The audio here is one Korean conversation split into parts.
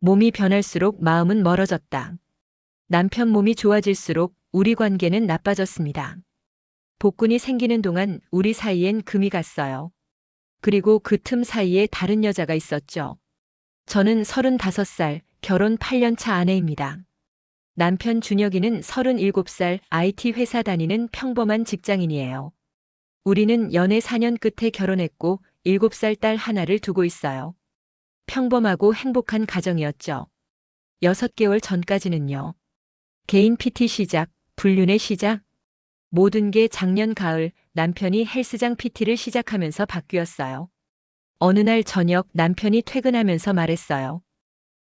몸이 변할수록 마음은 멀어졌다. 남편 몸이 좋아질수록 우리 관계는 나빠졌습니다. 복근이 생기는 동안 우리 사이엔 금이 갔어요. 그리고 그 틈 사이에 다른 여자가 있었죠. 저는 35살, 결혼 8년 차 아내입니다. 남편 준혁이는 37살, IT 회사 다니는 평범한 직장인이에요. 우리는 연애 4년 끝에 결혼했고 7살 딸 하나를 두고 있어요. 평범하고 행복한 가정이었죠. 6개월 전까지는요. 개인 PT 시작, 불륜의 시작. 모든 게 작년 가을 남편이 헬스장 PT를 시작하면서 바뀌었어요. 어느 날 저녁 남편이 퇴근하면서 말했어요.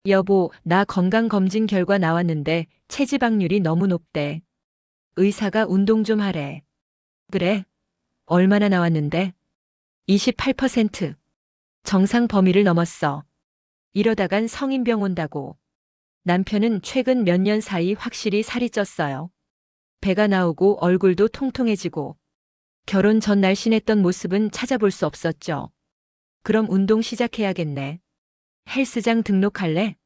여보, 나 건강검진 결과 나왔는데 체지방률이 너무 높대. 의사가 운동 좀 하래. 그래? 얼마나 나왔는데? 28%. 정상 범위를 넘었어. 이러다간 성인병 온다고. 남편은 최근 몇 년 사이 확실히 살이 쪘어요. 배가 나오고 얼굴도 통통해지고. 결혼 전 날씬했던 모습은 찾아볼 수 없었죠. 그럼 운동 시작해야겠네. 헬스장 등록할래?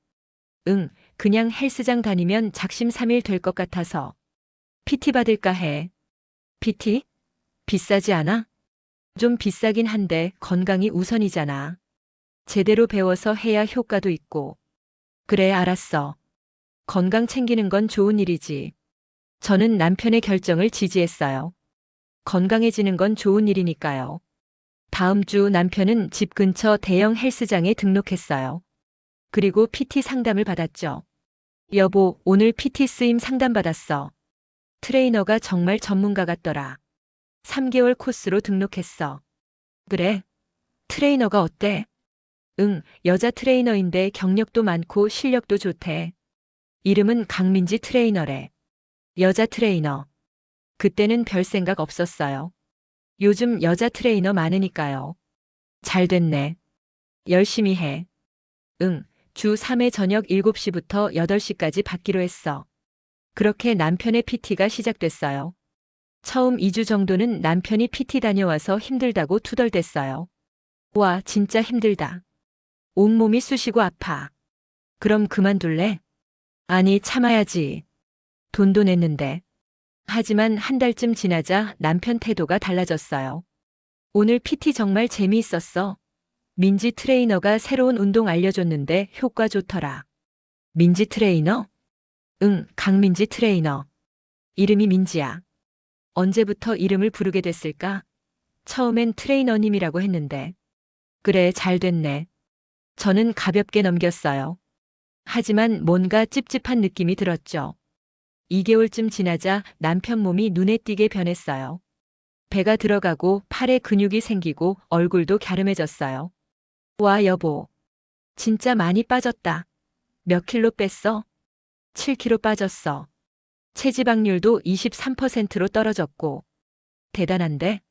응, 그냥 헬스장 다니면 작심삼일 될 것 같아서. PT 받을까 해. PT? 비싸지 않아? 좀 비싸긴 한데 건강이 우선이잖아. 제대로 배워서 해야 효과도 있고. 그래, 알았어. 건강 챙기는 건 좋은 일이지. 저는 남편의 결정을 지지했어요. 건강해지는 건 좋은 일이니까요. 다음 주 남편은 집 근처 대형 헬스장에 등록했어요. 그리고 PT 상담을 받았죠. 여보, 오늘 PT 쓰임 상담 받았어. 트레이너가 정말 전문가 같더라. 3개월 코스로 등록했어. 그래? 트레이너가 어때? 응, 여자 트레이너인데 경력도 많고 실력도 좋대. 이름은 강민지 트레이너래. 여자 트레이너. 그때는 별 생각 없었어요. 요즘 여자 트레이너 많으니까요. 잘 됐네. 열심히 해. 응, 주 3회 저녁 7시부터 8시까지 받기로 했어. 그렇게 남편의 PT가 시작됐어요. 처음 2주 정도는 남편이 PT 다녀와서 힘들다고 투덜댔어요. 와, 진짜 힘들다. 온몸이 쑤시고 아파. 그럼 그만둘래? 아니, 참아야지. 돈도 냈는데. 하지만 한 달쯤 지나자 남편 태도가 달라졌어요. 오늘 PT 정말 재미있었어. 민지 트레이너가 새로운 운동 알려줬는데 효과 좋더라. 민지 트레이너? 응, 강민지 트레이너. 이름이 민지야. 언제부터 이름을 부르게 됐을까? 처음엔 트레이너님이라고 했는데. 그래, 잘 됐네. 저는 가볍게 넘겼어요. 하지만 뭔가 찝찝한 느낌이 들었죠. 2개월쯤 지나자 남편 몸이 눈에 띄게 변했어요. 배가 들어가고 팔에 근육이 생기고 얼굴도 갸름해졌어요. 와, 여보. 진짜 많이 빠졌다. 몇 킬로 뺐어? 7kg 빠졌어. 체지방률도 23%로 떨어졌고. 대단한데?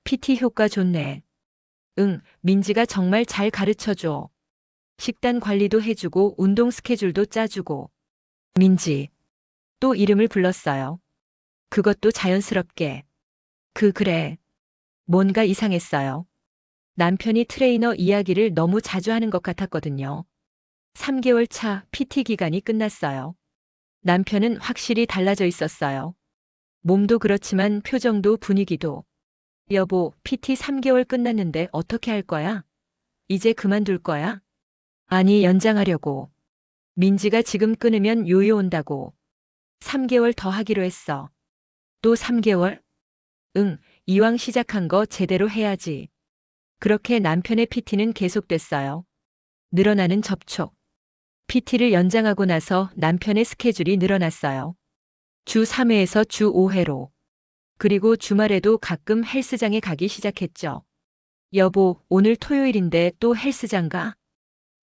PT 효과 좋네. 응, 민지가 정말 잘 가르쳐줘. 식단 관리도 해주고 운동 스케줄도 짜주고. 민지. 또 이름을 불렀어요. 그것도 자연스럽게. 그래. 뭔가 이상했어요. 남편이 트레이너 이야기를 너무 자주 하는 것 같았거든요. 3개월 차 PT 기간이 끝났어요. 남편은 확실히 달라져 있었어요. 몸도 그렇지만 표정도 분위기도. 여보, PT 3개월 끝났는데 어떻게 할 거야? 이제 그만둘 거야? 아니, 연장하려고. 민지가 지금 끊으면 요요 온다고. 3개월 더 하기로 했어. 또 3개월? 응, 이왕 시작한 거 제대로 해야지. 그렇게 남편의 PT는 계속됐어요. 늘어나는 접촉. PT를 연장하고 나서 남편의 스케줄이 늘어났어요. 주 3회에서 주 5회로. 그리고 주말에도 가끔 헬스장에 가기 시작했죠. 여보, 오늘 토요일인데 또 헬스장 가?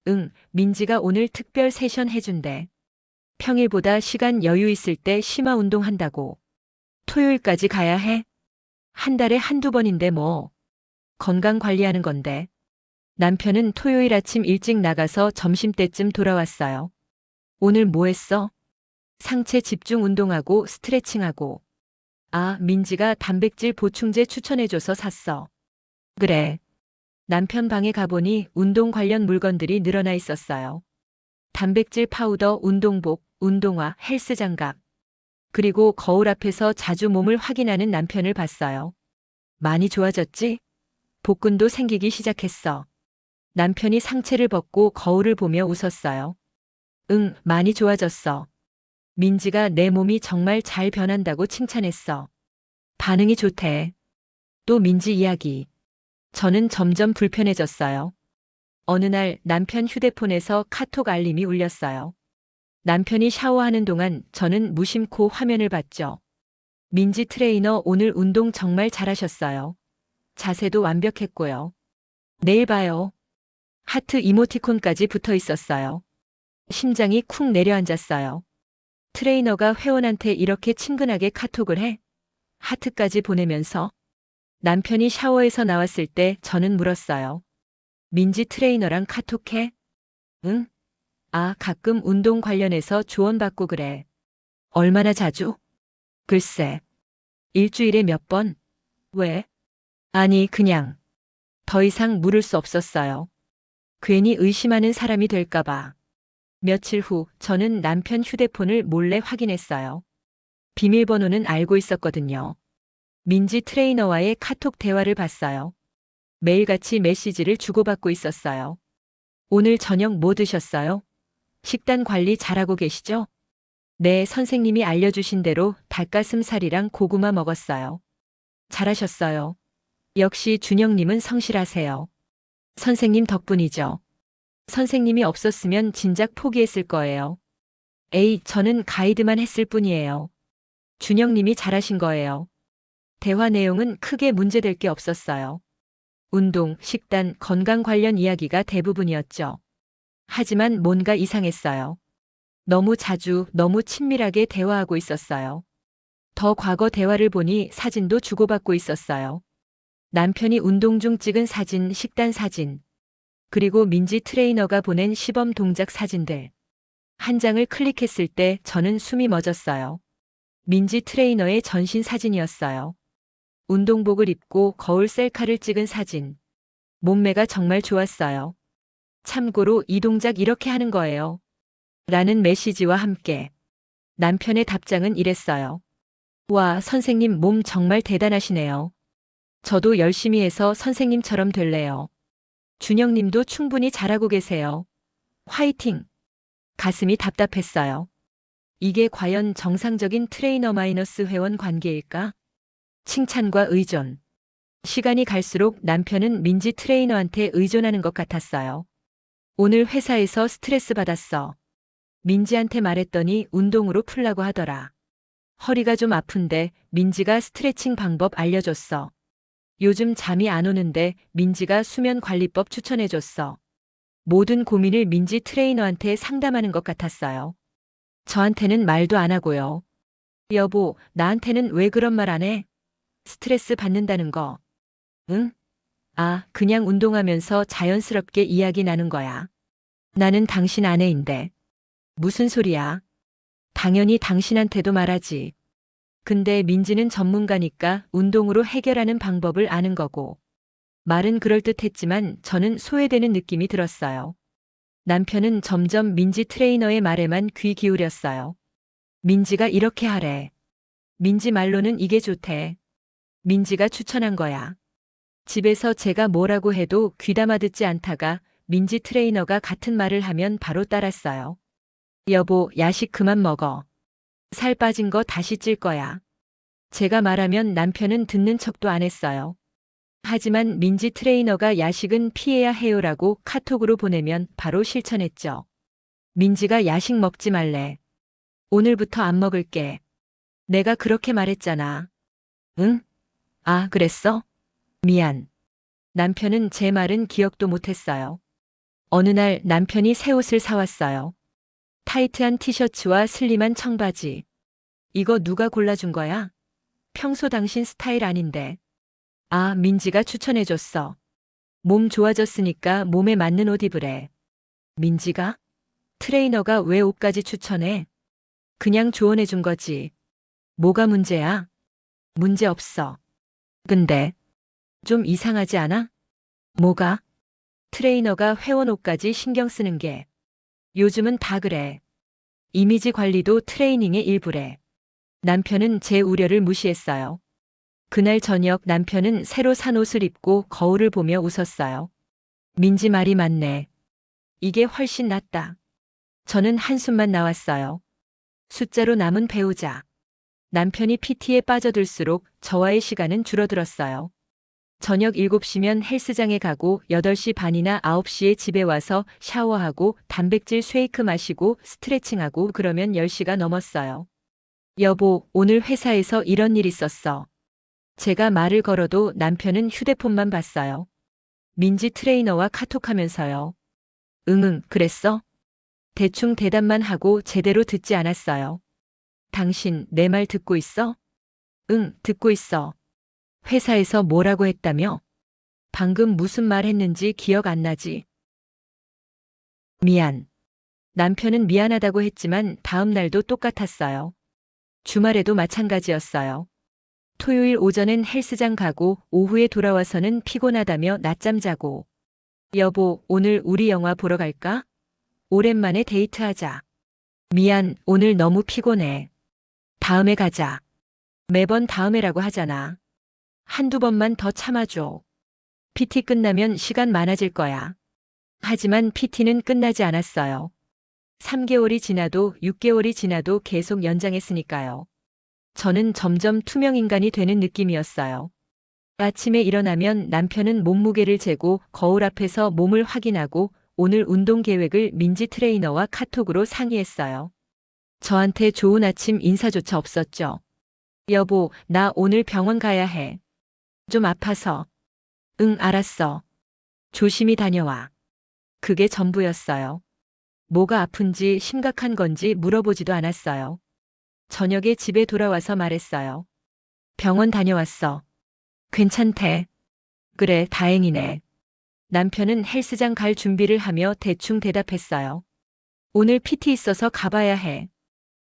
응, 민지가 오늘 특별 세션 해준대. 평일보다 시간 여유 있을 때 심화 운동한다고. 토요일까지 가야 해? 한 달에 한두 번인데 뭐. 건강 관리하는 건데. 남편은 토요일 아침 일찍 나가서 점심때쯤 돌아왔어요. 오늘 뭐 했어? 상체 집중 운동하고 스트레칭하고. 아, 민지가 단백질 보충제 추천해줘서 샀어. 그래. 남편 방에 가보니 운동 관련 물건들이 늘어나 있었어요. 단백질 파우더, 운동복, 운동화, 헬스 장갑. 그리고 거울 앞에서 자주 몸을 확인하는 남편을 봤어요. 많이 좋아졌지? 복근도 생기기 시작했어. 남편이 상체를 벗고 거울을 보며 웃었어요. 응, 많이 좋아졌어. 민지가 내 몸이 정말 잘 변한다고 칭찬했어. 반응이 좋대. 또 민지 이야기. 저는 점점 불편해졌어요. 어느 날 남편 휴대폰에서 카톡 알림이 울렸어요. 남편이 샤워하는 동안 저는 무심코 화면을 봤죠. 민지 트레이너 오늘 운동 정말 잘하셨어요. 자세도 완벽했고요. 내일 봐요. 하트 이모티콘까지 붙어 있었어요. 심장이 쿵 내려앉았어요. 트레이너가 회원한테 이렇게 친근하게 카톡을 해? 하트까지 보내면서 남편이 샤워에서 나왔을 때 저는 물었어요. 민지 트레이너랑 카톡해? 응? 아, 가끔 운동 관련해서 조언받고 그래. 얼마나 자주? 글쎄. 일주일에 몇 번? 왜? 아니, 그냥. 더 이상 물을 수 없었어요. 괜히 의심하는 사람이 될까봐. 며칠 후 저는 남편 휴대폰을 몰래 확인했어요. 비밀번호는 알고 있었거든요. 민지 트레이너와의 카톡 대화를 봤어요. 매일같이 메시지를 주고받고 있었어요. 오늘 저녁 뭐 드셨어요? 식단 관리 잘하고 계시죠? 네, 선생님이 알려주신 대로 닭가슴살이랑 고구마 먹었어요. 잘하셨어요. 역시 준영님은 성실하세요. 선생님 덕분이죠. 선생님이 없었으면 진작 포기했을 거예요. 에이, 저는 가이드만 했을 뿐이에요. 준영님이 잘하신 거예요. 대화 내용은 크게 문제될 게 없었어요. 운동, 식단, 건강 관련 이야기가 대부분이었죠. 하지만 뭔가 이상했어요. 너무 자주, 너무 친밀하게 대화하고 있었어요. 더 과거 대화를 보니 사진도 주고받고 있었어요. 남편이 운동 중 찍은 사진, 식단 사진. 그리고 민지 트레이너가 보낸 시범 동작 사진들. 한 장을 클릭했을 때 저는 숨이 멎었어요. 민지 트레이너의 전신 사진이었어요. 운동복을 입고 거울 셀카를 찍은 사진. 몸매가 정말 좋았어요. 참고로 이 동작 이렇게 하는 거예요. 라는 메시지와 함께 남편의 답장은 이랬어요. 와, 선생님 몸 정말 대단하시네요. 저도 열심히 해서 선생님처럼 될래요. 준영님도 충분히 잘하고 계세요. 화이팅! 가슴이 답답했어요. 이게 과연 정상적인 트레이너 마이너스 회원 관계일까? 칭찬과 의존. 시간이 갈수록 남편은 민지 트레이너한테 의존하는 것 같았어요. 오늘 회사에서 스트레스 받았어. 민지한테 말했더니 운동으로 풀라고 하더라. 허리가 좀 아픈데 민지가 스트레칭 방법 알려줬어. 요즘 잠이 안 오는데 민지가 수면 관리법 추천해줬어. 모든 고민을 민지 트레이너한테 상담하는 것 같았어요. 저한테는 말도 안 하고요. 여보, 나한테는 왜 그런 말 안 해? 스트레스 받는다는 거. 응? 아, 그냥 운동하면서 자연스럽게 이야기 나눈 거야. 나는 당신 아내인데. 무슨 소리야? 당연히 당신한테도 말하지. 근데 민지는 전문가니까 운동으로 해결하는 방법을 아는 거고. 말은 그럴듯했지만 저는 소외되는 느낌이 들었어요. 남편은 점점 민지 트레이너의 말에만 귀 기울였어요. 민지가 이렇게 하래. 민지 말로는 이게 좋대. 민지가 추천한 거야. 집에서 제가 뭐라고 해도 귀담아 듣지 않다가 민지 트레이너가 같은 말을 하면 바로 따랐어요. 여보, 야식 그만 먹어. 살 빠진 거 다시 찔 거야. 제가 말하면 남편은 듣는 척도 안 했어요. 하지만 민지 트레이너가 야식은 피해야 해요라고 카톡으로 보내면 바로 실천했죠. 민지가 야식 먹지 말래. 오늘부터 안 먹을게. 내가 그렇게 말했잖아. 응? 아, 그랬어? 미안. 남편은 제 말은 기억도 못했어요. 어느 날 남편이 새 옷을 사왔어요. 타이트한 티셔츠와 슬림한 청바지. 이거 누가 골라준 거야? 평소 당신 스타일 아닌데. 아, 민지가 추천해줬어. 몸 좋아졌으니까 몸에 맞는 옷 입으래. 민지가? 트레이너가 왜 옷까지 추천해? 그냥 조언해준 거지. 뭐가 문제야? 문제 없어. 근데 좀 이상하지 않아? 뭐가? 트레이너가 회원 옷까지 신경 쓰는 게. 요즘은 다 그래. 이미지 관리도 트레이닝의 일부래. 남편은 제 우려를 무시했어요. 그날 저녁 남편은 새로 산 옷을 입고 거울을 보며 웃었어요. 민지 말이 맞네. 이게 훨씬 낫다. 저는 한숨만 나왔어요. 숫자로 남은 배우자. 남편이 PT에 빠져들수록 저와의 시간은 줄어들었어요. 저녁 7시면 헬스장에 가고 8시 반이나 9시에 집에 와서 샤워하고 단백질 쉐이크 마시고 스트레칭하고 그러면 10시가 넘었어요. 여보, 오늘 회사에서 이런 일 있었어. 제가 말을 걸어도 남편은 휴대폰만 봤어요. 민지 트레이너와 카톡하면서요. 응응, 그랬어? 대충 대답만 하고 제대로 듣지 않았어요. 당신 내 말 듣고 있어? 응, 듣고 있어. 회사에서 뭐라고 했다며? 방금 무슨 말 했는지 기억 안 나지? 미안. 남편은 미안하다고 했지만 다음 날도 똑같았어요. 주말에도 마찬가지였어요. 토요일 오전엔 헬스장 가고 오후에 돌아와서는 피곤하다며 낮잠 자고. 여보, 오늘 우리 영화 보러 갈까? 오랜만에 데이트하자. 미안, 오늘 너무 피곤해. 다음에 가자. 매번 다음에라고 하잖아. 한두 번만 더 참아줘. PT 끝나면 시간 많아질 거야. 하지만 PT는 끝나지 않았어요. 3개월이 지나도 6개월이 지나도 계속 연장했으니까요. 저는 점점 투명 인간이 되는 느낌이었어요. 아침에 일어나면 남편은 몸무게를 재고 거울 앞에서 몸을 확인하고 오늘 운동 계획을 민지 트레이너와 카톡으로 상의했어요. 저한테 좋은 아침 인사조차 없었죠. 여보, 나 오늘 병원 가야 해. 좀 아파서. 응, 알았어. 조심히 다녀와. 그게 전부였어요. 뭐가 아픈지 심각한 건지 물어보지도 않았어요. 저녁에 집에 돌아와서 말했어요. 병원 다녀왔어. 괜찮대. 그래, 다행이네. 남편은 헬스장 갈 준비를 하며 대충 대답했어요. 오늘 PT 있어서 가봐야 해.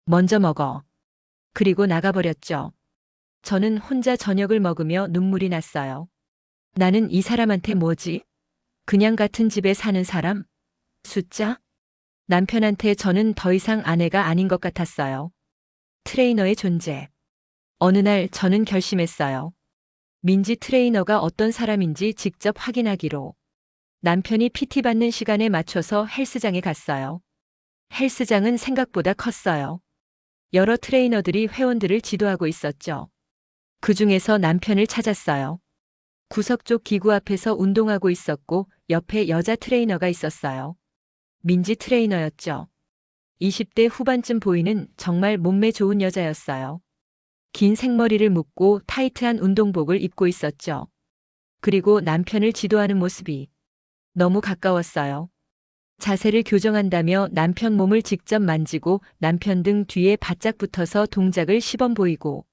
먼저 먹어. 그리고 나가버렸죠. 저는 혼자 저녁을 먹으며 눈물이 났어요. 나는 이 사람한테 뭐지? 그냥 같은 집에 사는 사람? 숫자? 남편한테 저는 더 이상 아내가 아닌 것 같았어요. 트레이너의 존재. 어느 날 저는 결심했어요. 민지 트레이너가 어떤 사람인지 직접 확인하기로. 남편이 PT 받는 시간에 맞춰서 헬스장에 갔어요. 헬스장은 생각보다 컸어요. 여러 트레이너들이 회원들을 지도하고 있었죠. 그 중에서 남편을 찾았어요. 구석 쪽 기구 앞에서 운동하고 있었고 옆에 여자 트레이너가 있었어요. 민지 트레이너였죠. 20대 후반쯤 보이는 정말 몸매 좋은 여자였어요. 긴 생머리를 묶고 타이트한 운동복을 입고 있었죠. 그리고 남편을 지도하는 모습이 너무 가까웠어요. 자세를 교정한다며 남편 몸을 직접 만지고 남편 등 뒤에 바짝 붙어서 동작을 시범 보이고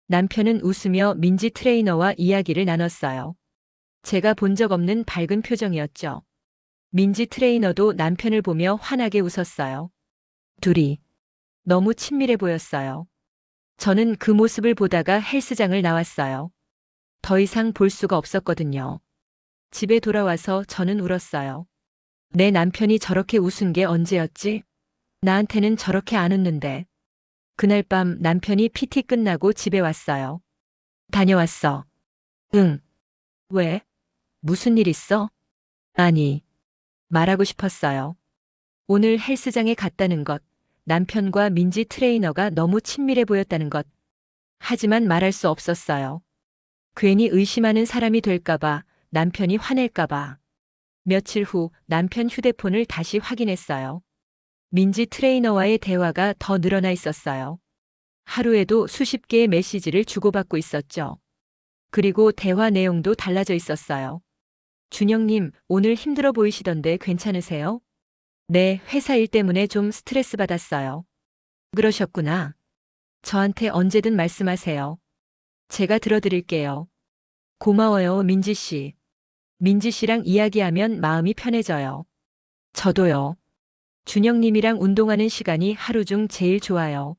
남편은 웃으며 민지 트레이너와 이야기를 나눴어요. 제가 본 적 없는 밝은 표정이었죠. 민지 트레이너도 남편을 보며 환하게 웃었어요. 둘이 너무 친밀해 보였어요. 저는 그 모습을 보다가 헬스장을 나왔어요. 더 이상 볼 수가 없었거든요. 집에 돌아와서 저는 울었어요. 내 남편이 저렇게 웃은 게 언제였지? 나한테는 저렇게 안 웃는데. 그날 밤 남편이 PT 끝나고 집에 왔어요. 다녀왔어. 응. 왜? 무슨 일 있어? 아니, 말하고 싶었어요. 오늘 헬스장에 갔다는 것, 남편과 민지 트레이너가 너무 친밀해 보였다는 것. 하지만 말할 수 없었어요. 괜히 의심하는 사람이 될까봐, 남편이 화낼까봐. 며칠 후 남편 휴대폰을 다시 확인했어요. 민지 트레이너와의 대화가 더 늘어나 있었어요. 하루에도 수십 개의 메시지를 주고받고 있었죠. 그리고 대화 내용도 달라져 있었어요. 준영님, 오늘 힘들어 보이시던데 괜찮으세요? 네, 회사 일 때문에 좀 스트레스 받았어요. 그러셨구나. 저한테 언제든 말씀하세요. 제가 들어드릴게요. 고마워요, 민지 씨. 민지 씨랑 이야기하면 마음이 편해져요. 저도요. 준영님이랑 운동하는 시간이 하루 중 제일 좋아요.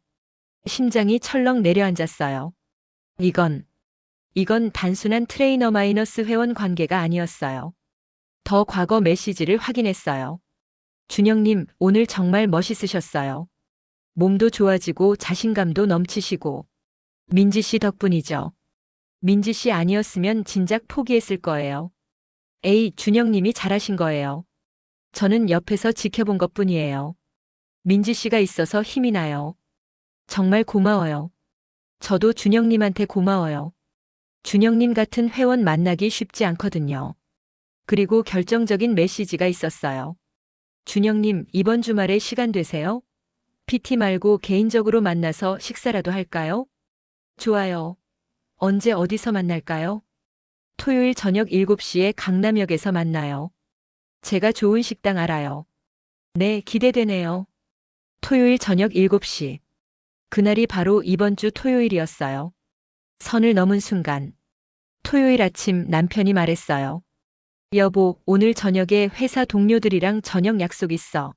심장이 철렁 내려앉았어요. 이건 단순한 트레이너 마이너스 회원 관계가 아니었어요. 더 과거 메시지를 확인했어요. 준영님, 오늘 정말 멋있으셨어요. 몸도 좋아지고 자신감도 넘치시고. 민지 씨 덕분이죠. 민지 씨 아니었으면 진작 포기했을 거예요. 에이, 준영님이 잘하신 거예요. 저는 옆에서 지켜본 것뿐이에요. 민지 씨가 있어서 힘이 나요. 정말 고마워요. 저도 준영님한테 고마워요. 준영님 같은 회원 만나기 쉽지 않거든요. 그리고 결정적인 메시지가 있었어요. 준영님, 이번 주말에 시간 되세요? PT 말고 개인적으로 만나서 식사라도 할까요? 좋아요. 언제 어디서 만날까요? 토요일 저녁 7시에 강남역에서 만나요. 제가 좋은 식당 알아요. 네, 기대되네요. 토요일 저녁 7시. 그날이 바로 이번 주 토요일이었어요. 선을 넘은 순간. 토요일 아침 남편이 말했어요. 여보, 오늘 저녁에 회사 동료들이랑 저녁 약속 있어.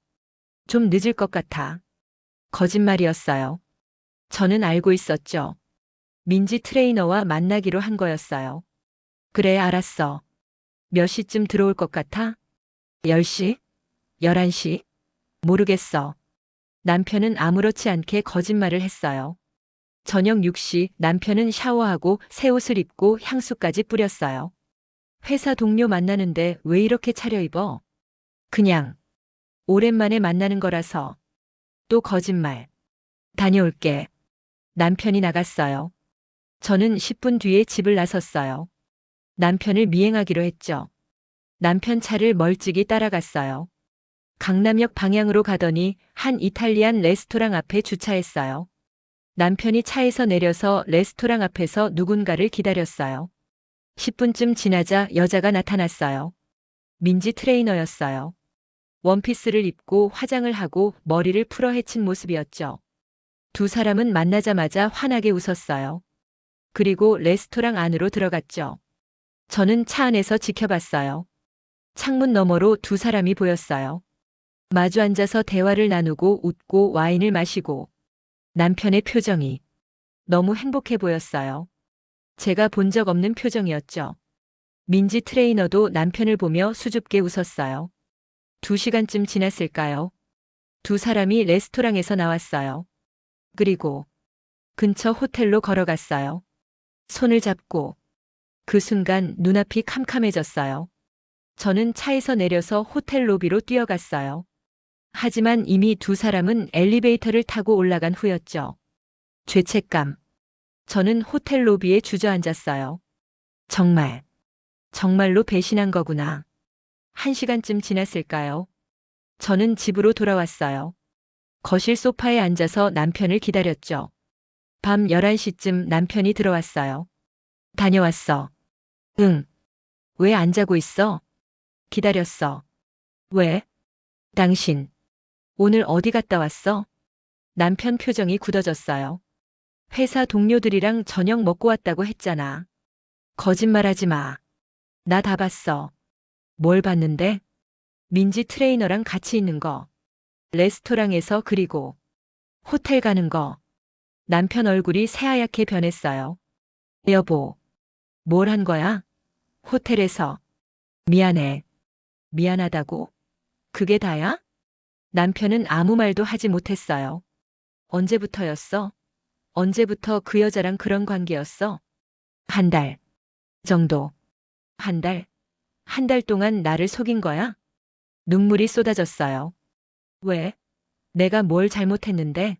좀 늦을 것 같아. 거짓말이었어요. 저는 알고 있었죠. 민지 트레이너와 만나기로 한 거였어요. 그래, 알았어. 몇 시쯤 들어올 것 같아? 10시? 11시? 모르겠어. 남편은 아무렇지 않게 거짓말을 했어요. 저녁 6시 남편은 샤워하고 새 옷을 입고 향수까지 뿌렸어요. 회사 동료 만나는데 왜 이렇게 차려입어? 그냥 오랜만에 만나는 거라서. 또 거짓말. 다녀올게. 남편이 나갔어요. 저는 10분 뒤에 집을 나섰어요. 남편을 미행하기로 했죠. 남편 차를 멀찍이 따라갔어요. 강남역 방향으로 가더니 한 이탈리안 레스토랑 앞에 주차했어요. 남편이 차에서 내려서 레스토랑 앞에서 누군가를 기다렸어요. 10분쯤 지나자 여자가 나타났어요. 민지 트레이너였어요. 원피스를 입고 화장을 하고 머리를 풀어 헤친 모습이었죠. 두 사람은 만나자마자 환하게 웃었어요. 그리고 레스토랑 안으로 들어갔죠. 저는 차 안에서 지켜봤어요. 창문 너머로 두 사람이 보였어요. 마주 앉아서 대화를 나누고 웃고 와인을 마시고. 남편의 표정이 너무 행복해 보였어요. 제가 본 적 없는 표정이었죠. 민지 트레이너도 남편을 보며 수줍게 웃었어요. 2시간쯤 지났을까요? 두 사람이 레스토랑에서 나왔어요. 그리고 근처 호텔로 걸어갔어요. 손을 잡고. 그 순간 눈앞이 캄캄해졌어요. 저는 차에서 내려서 호텔 로비로 뛰어갔어요. 하지만 이미 두 사람은 엘리베이터를 타고 올라간 후였죠. 죄책감. 저는 호텔 로비에 주저앉았어요. 정말로 배신한 거구나. 1시간쯤 지났을까요? 저는 집으로 돌아왔어요. 거실 소파에 앉아서 남편을 기다렸죠. 밤 11시쯤 남편이 들어왔어요. 다녀왔어. 응. 왜 안 자고 있어? 기다렸어. 왜? 당신, 오늘 어디 갔다 왔어? 남편 표정이 굳어졌어요. 회사 동료들이랑 저녁 먹고 왔다고 했잖아. 거짓말하지 마. 나 다 봤어. 뭘 봤는데? 민지 트레이너랑 같이 있는 거. 레스토랑에서 그리고 호텔 가는 거. 남편 얼굴이 새하얗게 변했어요. 여보, 뭘 한 거야? 호텔에서. 미안해. 미안하다고? 그게 다야? 남편은 아무 말도 하지 못했어요. 언제부터였어? 언제부터 그 여자랑 그런 관계였어? 1달 정도. 1달? 1달 동안 나를 속인 거야? 눈물이 쏟아졌어요. 왜? 내가 뭘 잘못했는데?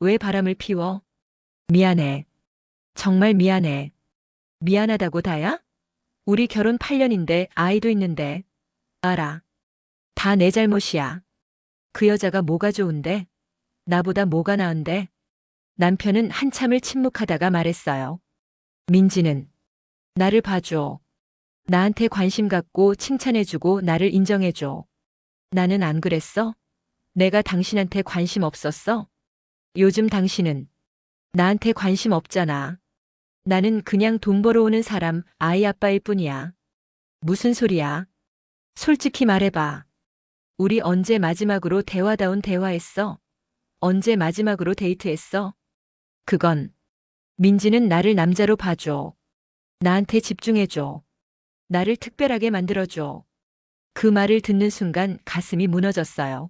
왜 바람을 피워? 미안해. 정말 미안해. 미안하다고 다야? 우리 결혼 8년인데 아이도 있는데. 알아. 다 내 잘못이야. 그 여자가 뭐가 좋은데? 나보다 뭐가 나은데? 남편은 한참을 침묵하다가 말했어요. 민지는 나를 봐줘. 나한테 관심 갖고 칭찬해주고 나를 인정해줘. 나는 안 그랬어? 내가 당신한테 관심 없었어? 요즘 당신은 나한테 관심 없잖아. 나는 그냥 돈 벌어오는 사람, 아이 아빠일 뿐이야. 무슨 소리야? 솔직히 말해봐. 우리 언제 마지막으로 대화다운 대화했어? 언제 마지막으로 데이트했어? 그건 민지는 나를 남자로 봐줘. 나한테 집중해줘. 나를 특별하게 만들어줘. 그 말을 듣는 순간 가슴이 무너졌어요.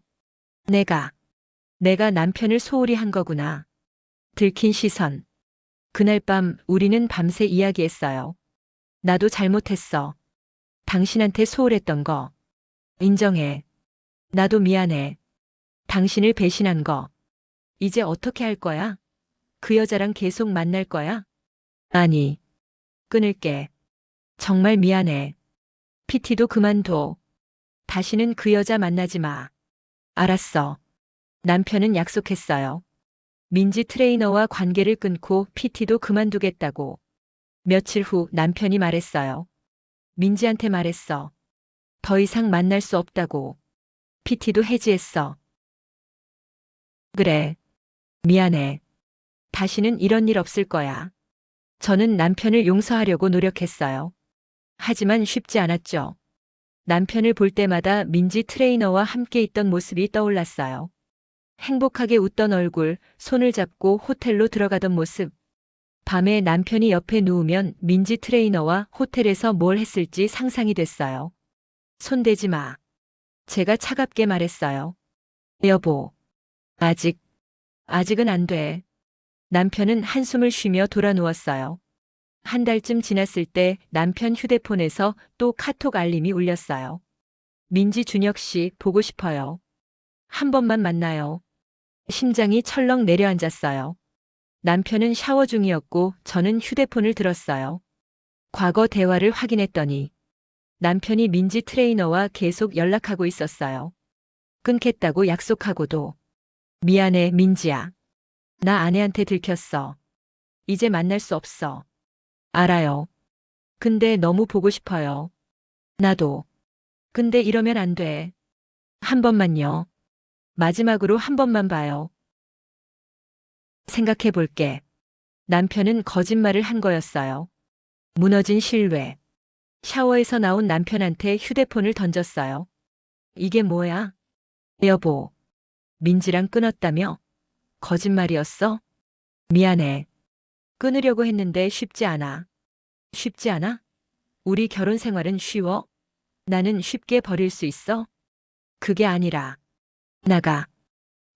내가 남편을 소홀히 한 거구나. 들킨 시선. 그날 밤 우리는 밤새 이야기했어요. 나도 잘못했어. 당신한테 소홀했던 거. 인정해. 나도 미안해. 당신을 배신한 거. 이제 어떻게 할 거야? 그 여자랑 계속 만날 거야? 아니. 끊을게. 정말 미안해. PT도 그만둬. 다시는 그 여자 만나지 마. 알았어. 남편은 약속했어요. 민지 트레이너와 관계를 끊고 PT도 그만두겠다고. 며칠 후 남편이 말했어요. 민지한테 말했어. 더 이상 만날 수 없다고. PT도 해지했어. 그래. 미안해. 다시는 이런 일 없을 거야. 저는 남편을 용서하려고 노력했어요. 하지만 쉽지 않았죠. 남편을 볼 때마다 민지 트레이너와 함께 있던 모습이 떠올랐어요. 행복하게 웃던 얼굴, 손을 잡고 호텔로 들어가던 모습. 밤에 남편이 옆에 누우면 민지 트레이너와 호텔에서 뭘 했을지 상상이 됐어요. 손대지 마. 제가 차갑게 말했어요. 여보. 아직은 안 돼. 남편은 한숨을 쉬며 돌아 누웠어요. 한 달쯤 지났을 때 남편 휴대폰에서 또 카톡 알림이 울렸어요. 민지 준혁 씨 보고 싶어요. 한 번만 만나요. 심장이 철렁 내려앉았어요. 남편은 샤워 중이었고 저는 휴대폰을 들었어요. 과거 대화를 확인했더니 남편이 민지 트레이너와 계속 연락하고 있었어요. 끊겠다고 약속하고도. 미안해, 민지야. 나 아내한테 들켰어. 이제 만날 수 없어. 알아요. 근데 너무 보고 싶어요. 나도. 근데 이러면 안 돼. 한 번만요. 마지막으로 한 번만 봐요. 생각해 볼게. 남편은 거짓말을 한 거였어요. 무너진 신뢰. 샤워에서 나온 남편한테 휴대폰을 던졌어요. 이게 뭐야? 여보. 민지랑 끊었다며? 거짓말이었어? 미안해. 끊으려고 했는데 쉽지 않아. 쉽지 않아? 우리 결혼 생활은 쉬워? 나는 쉽게 버릴 수 있어? 그게 아니라. 나가.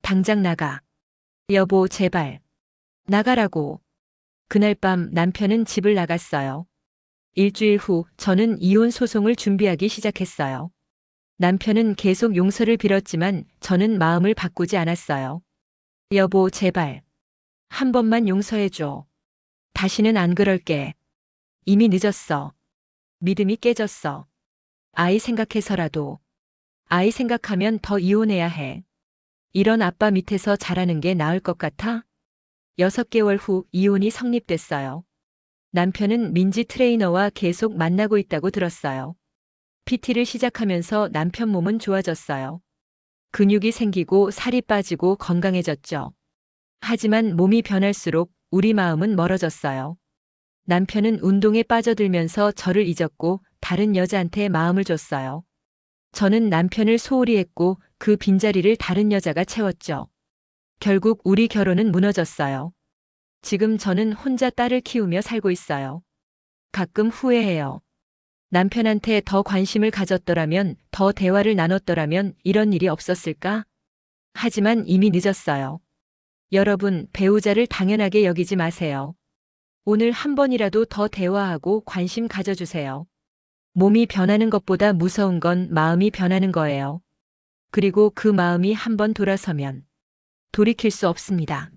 당장 나가. 여보, 제발. 나가라고. 그날 밤 남편은 집을 나갔어요. 일주일 후 저는 이혼 소송을 준비하기 시작했어요. 남편은 계속 용서를 빌었지만 저는 마음을 바꾸지 않았어요. 여보, 제발. 한 번만 용서해줘. 다시는 안 그럴게. 이미 늦었어. 믿음이 깨졌어. 아이 생각해서라도. 아이 생각하면 더 이혼해야 해. 이런 아빠 밑에서 자라는 게 나을 것 같아? 6개월 후 이혼이 성립됐어요. 남편은 민지 트레이너와 계속 만나고 있다고 들었어요. PT를 시작하면서 남편 몸은 좋아졌어요. 근육이 생기고 살이 빠지고 건강해졌죠. 하지만 몸이 변할수록 우리 마음은 멀어졌어요. 남편은 운동에 빠져들면서 저를 잊었고 다른 여자한테 마음을 줬어요. 저는 남편을 소홀히 했고 그 빈자리를 다른 여자가 채웠죠. 결국 우리 결혼은 무너졌어요. 지금 저는 혼자 딸을 키우며 살고 있어요. 가끔 후회해요. 남편한테 더 관심을 가졌더라면, 더 대화를 나눴더라면 이런 일이 없었을까? 하지만 이미 늦었어요. 여러분, 배우자를 당연하게 여기지 마세요. 오늘 한 번이라도 더 대화하고 관심 가져주세요. 몸이 변하는 것보다 무서운 건 마음이 변하는 거예요. 그리고 그 마음이 한 번 돌아서면 돌이킬 수 없습니다.